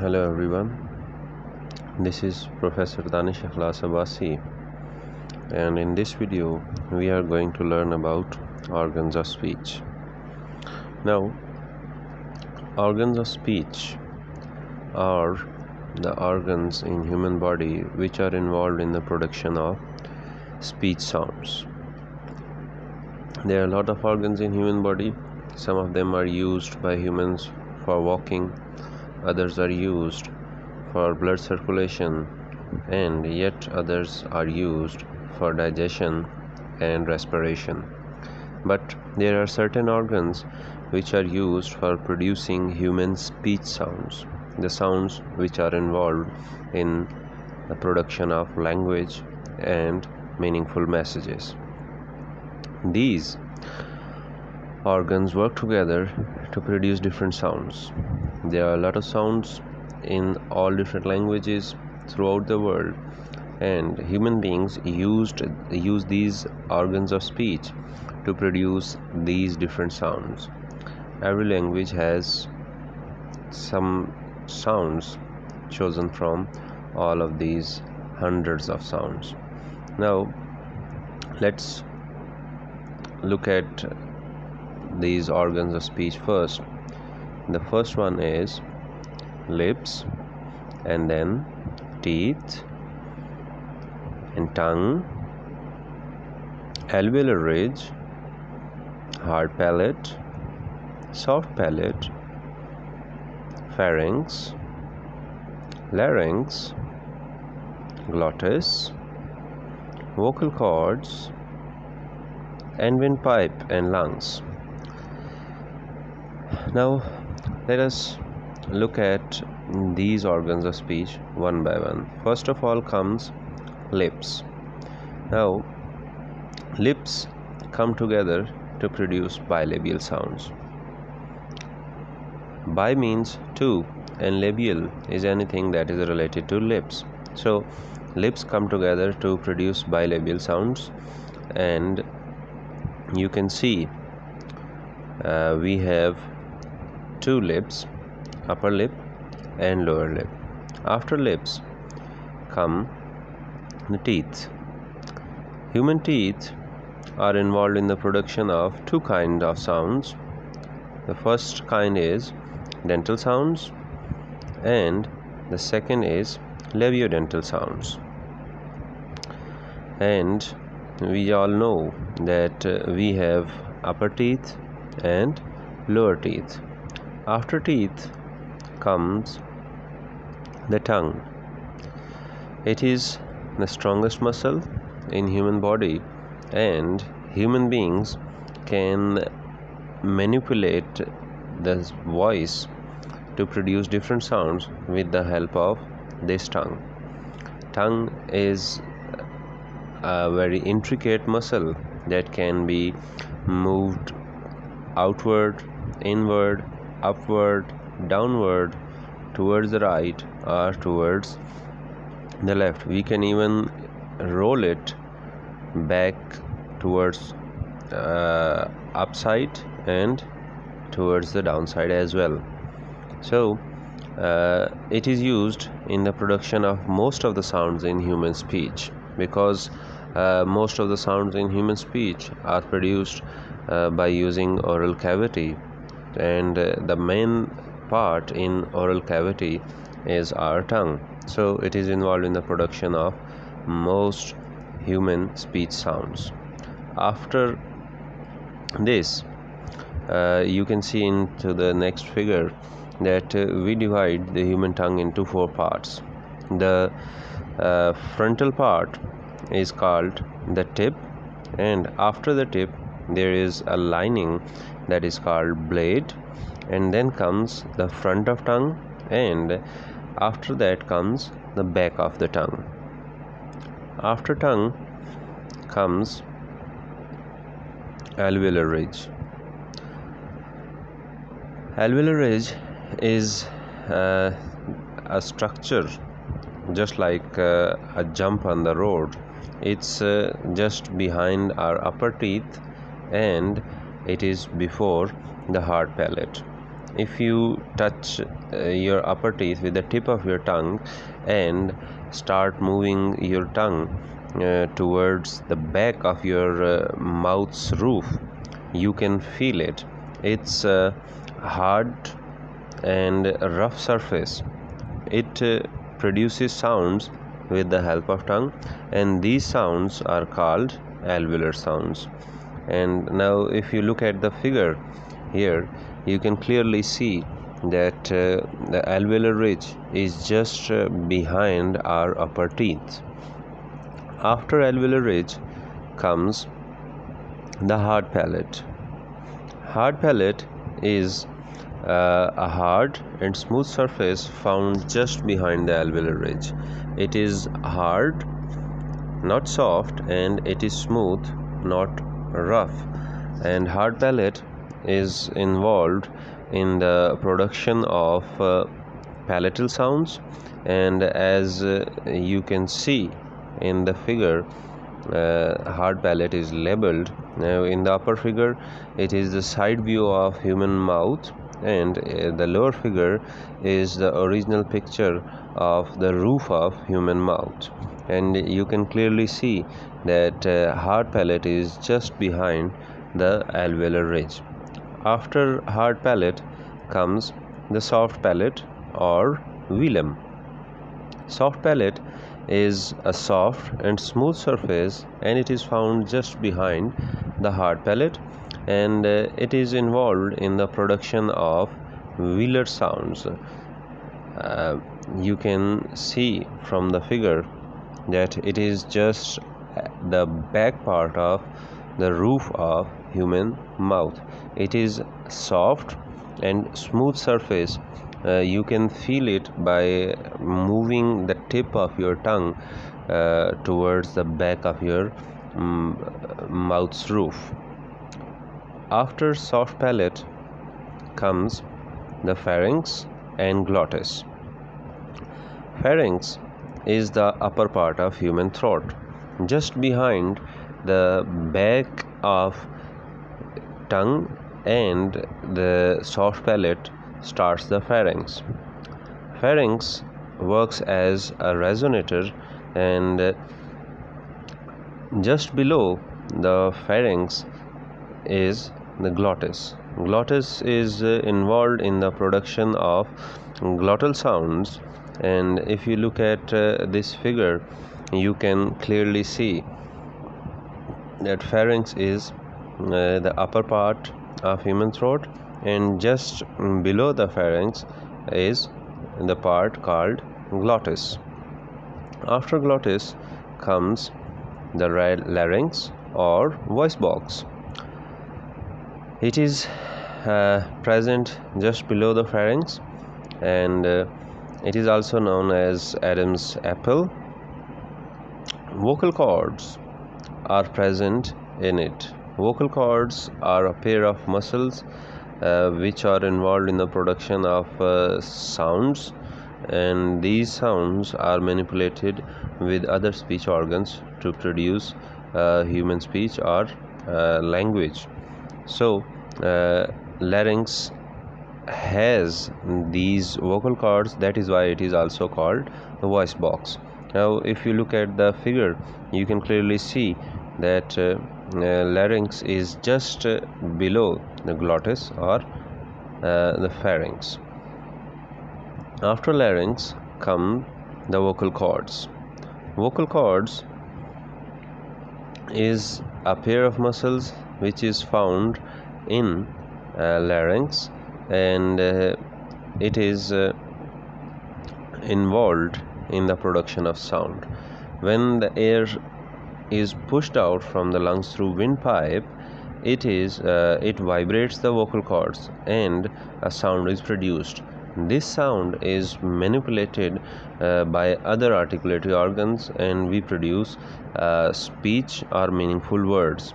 Hello everyone, this is Professor Danish Akhlas Abbasi, and in this video we are going to learn about organs of speech. Now, organs of speech are the organs in human body which are involved in the production of speech sounds. There are a lot of organs in human body. Some of them are used by humans for walking, others are used for blood circulation, and yet others are used for digestion and respiration. But there are certain organs which are used for producing human speech sounds, the sounds which are involved in the production of language and meaningful messages. These organs work together to produce different sounds. There are a lot of sounds in all different languages throughout the world, and human beings use these organs of speech to produce these different sounds. Every language has some sounds chosen from all of these hundreds of sounds. Now let's look at these organs of speech first. The first one is lips, and then teeth and tongue, alveolar ridge, hard palate, soft palate, pharynx, larynx, glottis, vocal cords, and windpipe and lungs. Now let us look at these organs of speech one by one. First of all comes lips. Now lips come together to produce bilabial sounds. Bi means two, and labial is anything that is related to lips. So lips come together to produce bilabial sounds, and you can see we have two lips, upper lip and lower lip. After lips come the teeth. Human teeth are involved in the production of two kinds of sounds. The first kind is dental sounds, and the second is labiodental sounds. And we all know that we have upper teeth and lower teeth. After teeth comes the tongue. It is the strongest muscle in human body, and human beings can manipulate the voice to produce different sounds with the help of this tongue. Tongue is a very intricate muscle that can be moved outward, inward, upward, downward, towards the right or towards the left. We can even roll it back towards upside and towards the downside as well. So it is used in the production of most of the sounds in human speech, because most of the sounds in human speech are produced by using oral cavity, and the main part in oral cavity is our tongue. So it is involved in the production of most human speech sounds. After this, you can see into the next figure that we divide the human tongue into four parts. The frontal part is called the tip, and after the tip there is a lining that is called blade, and then comes the front of tongue, and after that comes the back of the tongue. After tongue comes alveolar ridge. Alveolar ridge is a structure just like a jump on the road. It's just behind our upper teeth, and it is before the hard palate. if you touch your upper teeth with the tip of your tongue and start moving your tongue towards the back of your mouth's roof, you can feel it. It's a hard and rough surface. It produces sounds with the help of tongue, and these sounds are called alveolar sounds. And now if you look at the figure here, you can clearly see that the alveolar ridge is just behind our upper teeth. After alveolar ridge comes the hard palate. Hard palate is a hard and smooth surface found just behind the alveolar ridge. It is hard, not soft, and it is smooth, not rough. And hard palate is involved in the production of palatal sounds, and as you can see in the figure, hard palate is labeled. Now in the upper figure, it is the side view of human mouth, and the lower figure is the original picture of the roof of human mouth, and you can clearly see that hard palate is just behind the alveolar ridge. After hard palate comes the soft palate or velum. Soft palate is a soft and smooth surface, and it is found just behind the hard palate, and it is involved in the production of velar sounds. You can see from the figure that it is just the back part of the roof of human mouth. It is soft and smooth surface. You can feel it by moving the tip of your tongue towards the back of your mouth's roof. After soft palate comes the pharynx and glottis. Pharynx is the upper part of human throat. Just behind the back of tongue and the soft palate starts the pharynx. Pharynx works as a resonator, and just below the pharynx is the glottis. Glottis is involved in the production of glottal sounds, and if you look at this figure, you can clearly see that pharynx is the upper part of human throat, and just below the pharynx is the part called glottis. After glottis comes the larynx or voice box. It is present just below the pharynx, and it is also known as Adam's apple. Vocal cords are present in it. Vocal cords are a pair of muscles which are involved in the production of sounds, and these sounds are manipulated with other speech organs to produce human speech or language. So larynx has these vocal cords. That is why it is also called the voice box. Now if you look at the figure, you can clearly see that larynx is just below the glottis or the pharynx. After larynx come the vocal cords. Vocal cords is a pair of muscles which is found in larynx, and it is involved in the production of sound. When the air is pushed out from the lungs through windpipe, it vibrates the vocal cords and a sound is produced. This sound is manipulated by other articulatory organs, and we produce speech or meaningful words.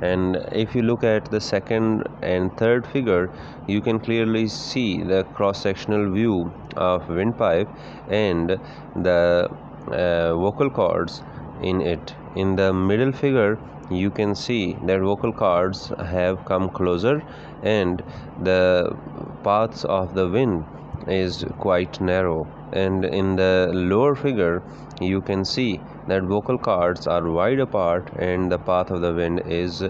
And if you look at the second and third figure, you can clearly see the cross-sectional view of windpipe and the vocal cords in it. In the middle figure, you can see that vocal cords have come closer and the paths of the wind is quite narrow, and in the lower figure you can see that vocal cords are wide apart and the path of the wind is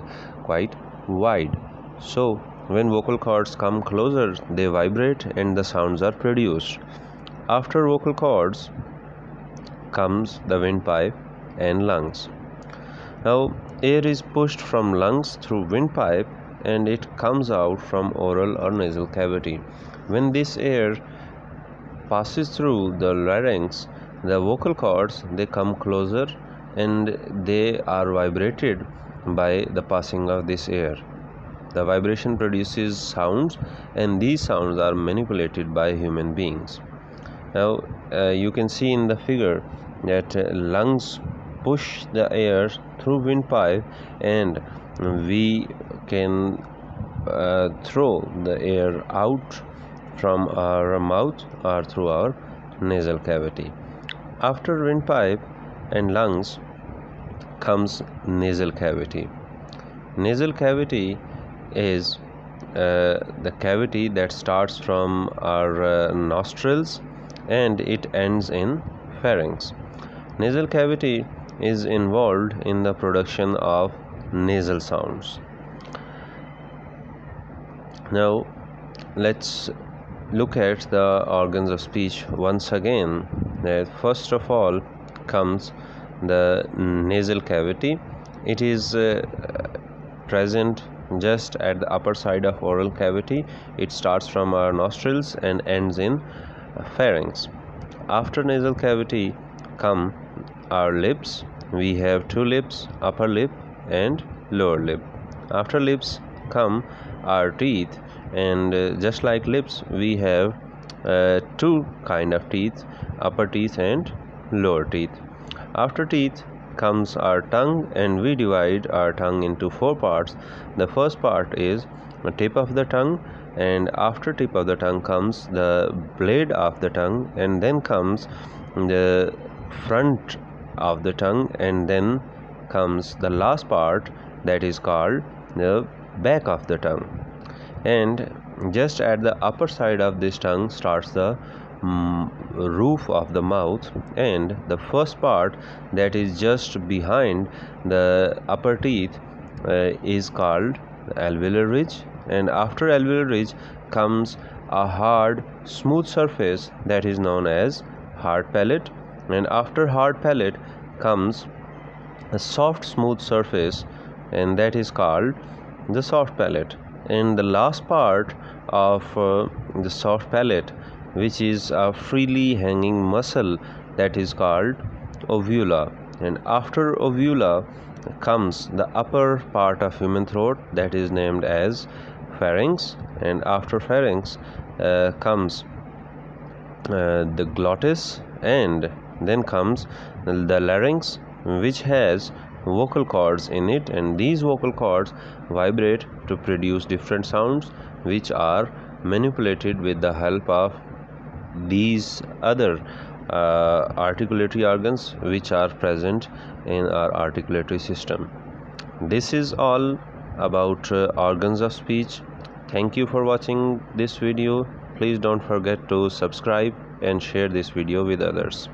quite wide. So when vocal cords come closer, they vibrate and the sounds are produced. After vocal cords comes the windpipe and lungs. Now air is pushed from lungs through windpipe and it comes out from oral or nasal cavity. When this air passes through the larynx, the vocal cords they come closer and they are vibrated by the passing of this air. The vibration produces sounds and these sounds are manipulated by human beings. Now you can see in the figure that lungs push the air through windpipe and we can throw the air out from our mouth or through our nasal cavity. After windpipe and lungs comes nasal cavity. Nasal cavity is the cavity that starts from our nostrils and it ends in pharynx. Nasal cavity is involved in the production of nasal sounds. Now let's look at the organs of speech once again. First of all comes the nasal cavity. It is present just at the upper side of oral cavity. It starts from our nostrils and ends in pharynx. After nasal cavity come our lips. We have two lips, upper lip and lower lip. After lips come our teeth, and just like lips we have two kind of teeth, upper teeth and lower teeth. After teeth comes our tongue, and we divide our tongue into four parts. The first part is the tip of the tongue, and after tip of the tongue comes the blade of the tongue, and then comes the front of the tongue, and then comes the last part that is called the back of the tongue. And just at the upper side of this tongue starts the roof of the mouth, and the first part that is just behind the upper teeth is called alveolar ridge, and after alveolar ridge comes a hard smooth surface that is known as hard palate, and after hard palate comes a soft smooth surface and that is called the soft palate. And the last part of the soft palate, which is a freely hanging muscle, that is called uvula. And after uvula comes the upper part of human throat that is named as pharynx, and after pharynx comes the glottis, and then comes the larynx, which has vocal cords in it, and these vocal cords vibrate to produce different sounds which are manipulated with the help of these other articulatory organs which are present in our articulatory system. This is all about organs of speech. Thank you for watching this video. Please don't forget to subscribe and share this video with others.